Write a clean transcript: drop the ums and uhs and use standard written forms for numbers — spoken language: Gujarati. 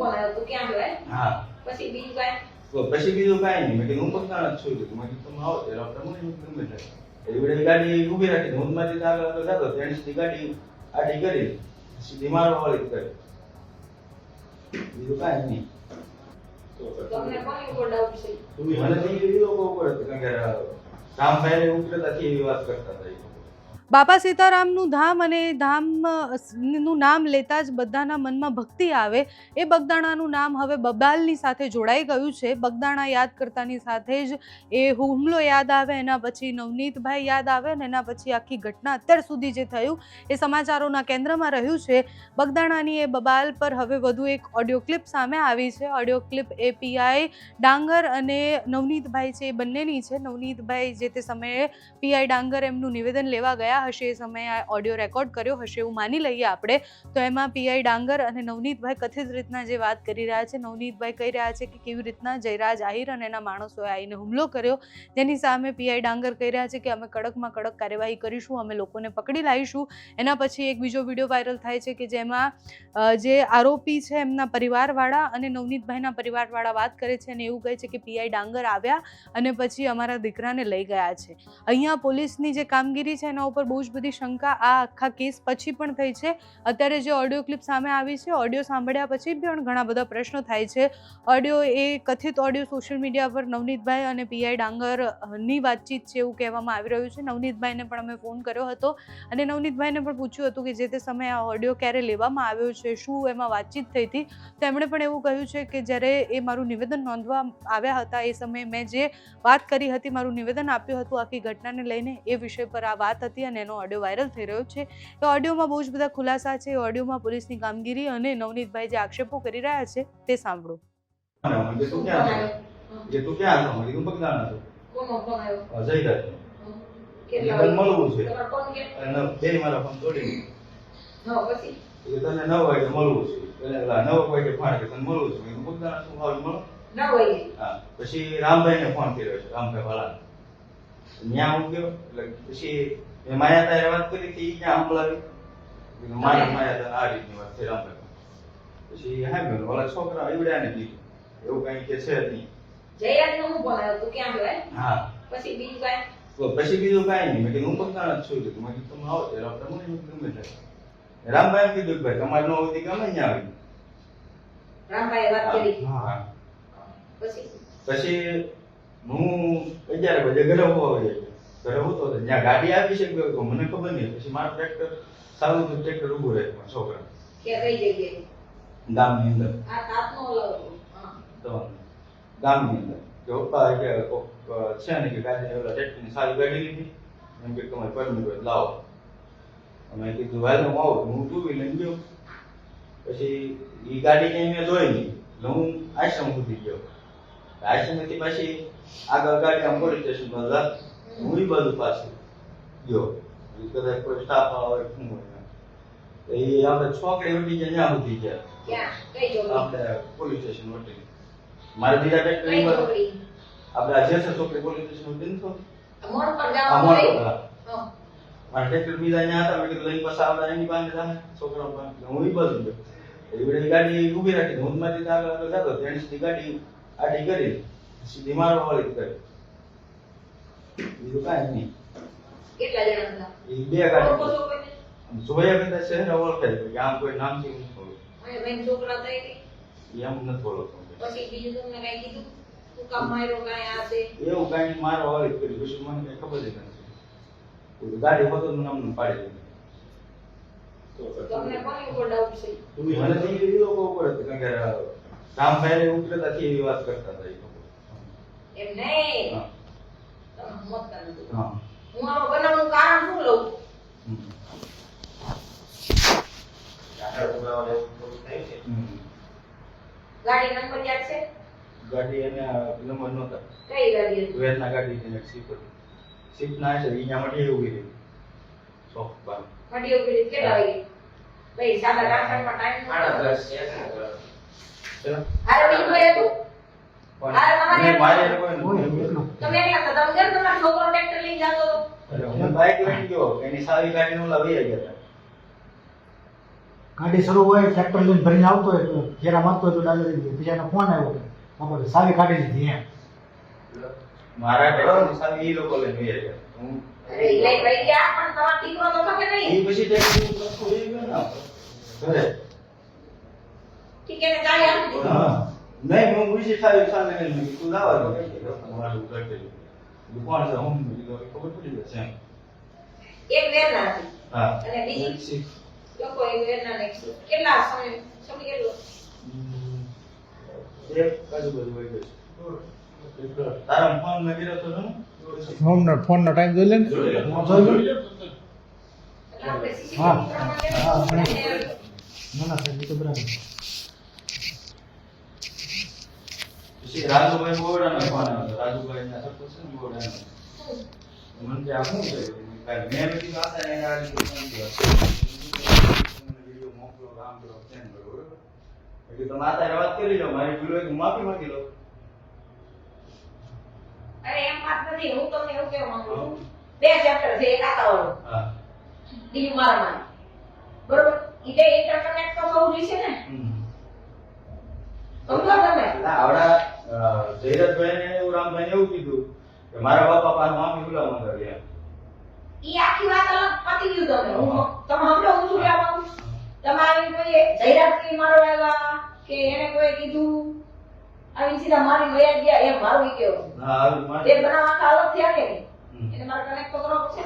ફોન આવ્યો તું ક્યાં ગયો હા પછી બીજું કાંઈ તો પછી બીજું કાંઈ નહીં મેં કીધું હું પકડાણ જ છું મેં કીધું તમે આવો ત્યારે આપણે મને ગમે થાય એવી બધી ગાડી ઊભી રાખી હું માંથી આગળ જતો તેની સીધી ગાડી આડી કરી સીધી મારવા વાળી કરી બીજું કાંઈ નહીં તમને કોની ઉપર ડાઉટ છે મને તો એ લોકો ઉપર હતું કારણ કે રામભાઈ ઉતરતા એવી વાત કરતા હતા બાપા સીતારામનું ધામ અને ધામ નું નામ લેતા જ બધાના મનમાં ભક્તિ આવે એ બગદાણાનું નામ હવે બબાલની સાથે જોડાઈ ગયું છે. બગદાણા યાદ કરતાની સાથે જ એ હુમલો યાદ આવે, એના પછી નવનીતભાઈ યાદ આવે અને એના પછી આખી ઘટના અત્યાર સુધી જે થયું એ સમાચારોના કેન્દ્રમાં રહ્યું છે. બગદાણાની એ બબાલ પર હવે વધુ એક ઓડિયો ક્લિપ સામે આવી છે. ઓડિયો ક્લિપ એ પીઆઈ ડાંગર અને નવનીતભાઈ છે એ બંનેની છે. નવનીતભાઈ જે તે સમયે પીઆઈ ડાંગર એમનું નિવેદન લેવા ગયા હશે એ સમયે આ ઓડિયો રેકોર્ડ કર્યો હશે એવું માની લઈએ આપણે. તો એમાં પીઆઈ ડાંગર અને નવનીતભાઈ કથિત રીતના જે વાત કરી રહ્યા છે, નવનીતભાઈ કહી રહ્યા છે કે કેવી રીતના જયરાજ આહિર અને એના માણસોએ આવીને હુમલો કર્યો, જેની સામે પીઆઈ ડાંગર કહી રહ્યા છે કે અમે કડકમાં કડક કાર્યવાહી કરીશું, અમે લોકોને પકડી લાવીશું. એના પછી એક બીજો વિડીયો વાયરલ થાય છે કે જેમાં જે આરોપી છે એમના પરિવારવાળા અને નવનીતભાઈના પરિવારવાળા વાત કરે છે અને એવું કહે છે કે પીઆઈ ડાંગર આવ્યા અને પછી અમારા દીકરાને લઈ ગયા છે. અહીંયા પોલીસની જે કામગીરી છે એના ઉપર બહુ જ બધી શંકા આ આખા કેસ પછી પણ થઈ છે. અત્યારે જે ઓડિયો ક્લિપ સામે આવી છે, ઓડિયો સાંભળ્યા પછી પણ ઘણા બધા પ્રશ્નો થાય છે. ઓડિયો એ કથિત ઓડિયો સોશિયલ મીડિયા પર નવનીતભાઈ અને પીઆઈ ડાંગરની વાતચીત છે એવું કહેવામાં આવી રહ્યું છે. નવનીતભાઈને પણ અમે ફોન કર્યો હતો અને નવનીતભાઈને પણ પૂછ્યું હતું કે જે તે સમયે આ ઓડિયો ક્યારે લેવામાં આવ્યો છે, શું એમાં વાતચીત થઈ હતી. તો એમણે પણ એવું કહ્યું છે કે જ્યારે એ મારું નિવેદન નોંધવા આવ્યા હતા એ સમયે મેં જે વાત કરી હતી, મારું નિવેદન આપ્યું હતું આખી ઘટનાને લઈને, એ વિષય પર આ વાત હતી અને એનો ઓડિયો વાયરલ થઈ રહ્યો છે. એ ઓડિયોમાં બહુ જ બધા ખુલાસા છે. એ ઓડિયોમાં પોલીસની કામગીરી અને નવનીતભાઈ જે આક્ષેપો કરી રહ્યા છે તે સાંભળો. તું ક્યાં છો? હું પકડાણ છું. કોનો ફોન આવ્યો જયરાજ કેટલા મને મળવું છે તમારો ફોન કે અને બેન મારા ફોન તોડી પછી એ તને 9 વાગે મળવું છે. એટલે 9 વાગે ફોન કે તને મળવું છે. હું પકડાણ છું, હાલ મળો. ના હોય હા પછી રામભાઈને ફોન કર્યો છે, રામભાઈ વાળા ત્યાં હું ગયો એટલે પછી મેં માયા તારે વાત કરી હતી ક્યાં હમલાવી માયા તારે આ રીતની વાત થઈ રામભાઈ. પછી હા મેં ઓલા છોકરા એવડ્યા ને કીધું એવું કઈ કે છે નહીં. જયરાજ નો હું ફોન આવ્યો તું ક્યાં ગયો હા પછી બીજું કાંઈ તો પછી બીજું કાંઈ નહીં. મેં કીધું હું પકડાણ જ છું. મેં કીધું તમે આવો ત્યારે આપણે મને ગમે થાય. રામભાઈ એમ કીધું કે ભાઈ તમારે ન હોય ગમે ત્યાં આવી. રામભાઈએ વાત કરી હા પછી પછી હું 11 વાગે ઘરે હોવા ઘરે હતો ત્યાં ગાડી આવી છે તો મને ખબર નહીં. પછી મારું ટ્રેક્ટર સારું તો ટ્રેક્ટર ઊભું રહે છોકરા કે કઈ જગ્યાએ ગામની અંદર આ તાપનો ઓલો હા તો ગામની અંદર કે પપ્પા કે છે ને કે ગાડી ઓલા ટ્રેક્ટરની સારી ગાડી લીધી એમ કે તમારે પરમિટ હોય લાવો. અમે કીધું હાલ હું આવું. હું 2 વ્હીલર લઈને ગયો. પછી એ ગાડી ક્યાંય મેં જોઈ નહીં એટલે હું આશ્રમ સુધી ગયો. આશ્રમથી પાછી આગળ ગાડી આમ પોલીસ સ્ટેશન પર હું એ બાજુ પાછું ગયો. કદાચ કોઈ સ્ટાફ આવે શું હોય એ આપણે છોકરી વટી જાય ત્યાં સુધી ગયા. ક્યાં કઈ જોડી આપણે પોલીસ સ્ટેશન વટી મારે બીજા ટ્રેક્ટર કઈ છોકરી આપણે આ જેસર છોકરી પોલીસ સ્ટેશન વટી તો મોડ પર આ જવાનું મોટો હોય હતા. હા મારા ટ્રેક્ટર બીજા અહીંયા હતા. મેં કીધું લઈને પાછા આવતા એની પાસે જાય છોકરા પાસે. હું એ બાજુ ગયો. એ બધી ગાડી ઊભી રાખી હું માંથી આગળ જતો તેની સીધી ગાડી આડી કરી સીધી મારવા વાળી કરી. બીજું કાંઈ નહીં. કેટલા જણા હતા એ 2 ગાડી ઓળખો છો કોઈને જોયા કરતા શહેર ઓળખાય કે આમ કોઈ નામથી નથી બોલતો. અને બેન છોકરા થઈ ગઈ એમ નથી બોલતો. પછી બીજું તમને કઈ કીધું તું કામ માર્યો કાંઈ આ તે એવું કાંઈ મારવા વાળી કરી પછી મને કઈ ખબર જ નથી. ગાડી હોતો નામ પાડી દીધી. તમને કોની ઉપર ડાઉટ છે મને તો એ લોકો ઉપર હતું કારણ કે રામભાઈ ઉતરતા એવી વાત કરતા હતા એ લોકો. એમ નહીં હા તમે મત કરો હા હું આમાં બનાવવાનું કારણ શું લઉં ગાડી નંબર યાદ છે ગાડી એને નંબર નહોતા. કઈ ગાડી હતી વેરના ગાડી છે શીપ હતી. શીપ ના છે અહીંયા માટે ઉભી રહી શોખ બાર મડી ઉભી કેટલા વાગે ભાઈ સાડા રાતમાં ટાઈમ અરે બીજું કોઈ હતું પણ મારે કોઈ તમે એકલા હતા તમે કેમ તમારો છોકરો ટ્રેક્ટર લઈને જતો હતો હું બાઈક લઈને ગયો એની સારી ગાડી નો લાવી ગયા હતા. ગાડી શરૂ હોય ટ્રેક્ટર લઈને ભરીને આવતો હોય તો ફેરા મારતો હોય તો ડાલો દઈ દે. પછી એનો ફોન આવ્યો કે આપણે સાવી કાઢી લીધી એમ. મારા ઘરે સારી એ લોકો લઈને વહી ગયા. હું અરે ઈ લઈ વઈ ગયા પણ તમારો દીકરો તો થકે નહીં. એ પછી ટેક્સી લખો એ ગયો ને ઘરે. ઠીક એને ગાડી આપી દીધી. હા નહીં હું બીજી સારી સામે લઈને તું લાવા દો મારું કરતી દુકાન છે હું બીજો ખબર પડી જશે એમ. એક વેરના હતી હા અને બીજી લોકો એક વેરના ને કેટલા સમય કેટલો એક કાજુ બધું વહી ગયું. તારા ફોન મેં કર્યો તો ને ફોનનો ટાઈમ જોઈ લે ને જોઈ લે. જોઈ લે. એટલે આપણે હા. સીસીટીવી હા, પ્રમાણે ના ના સાહેબ એ તો બરાબર. પછી રાજુભાઈ બોરડાનો ફોન આવ્યો. રાજુભાઈ ના સરપંચ છે ને બોરડાનો. મને કે આ શું છે? મેં કીધું આ છે ને આ રીતે ફોન કર્યો. વિડિયો મોકલો આમ કરો તેમ કરો બરોબર. એટલે તમે આ તારે વાત કરી લો મારી ભૂલ હોય તો માફી માંગી લો. અરે એમ વાત નથી હું તમને એવું કહેવા માંગુ છું બે ચેપ્ટર છે એક આતાવાળો હા ડીયુ મારવાનું બરોબર ઈ બે ઇન્ટરકનેક્ટ તો થવું જોઈએ ને સમજો તમે એટલે આવડા જયરાજભાઈ ને એવું રામભાઈ એવું કીધું કે મારા બાપા પાસે માફી બોલાવ માંગે એમ. ઈ આખી વાત અલગ પતી ગયું તમે હું તમે સમજો હું શું કહેવા માંગુ છું? તમારી કોઈ જયરાજની મારો આવ્યા કે એને કોઈ કીધું આવી સીધા મારી વયા ગયા એમ મારું ઈ કેવું હા હારું બે માની બનાવવા આખા અલગ થયા કે નહીં? હમ. એને મારે કનેક્ટ તો કરવો પડશે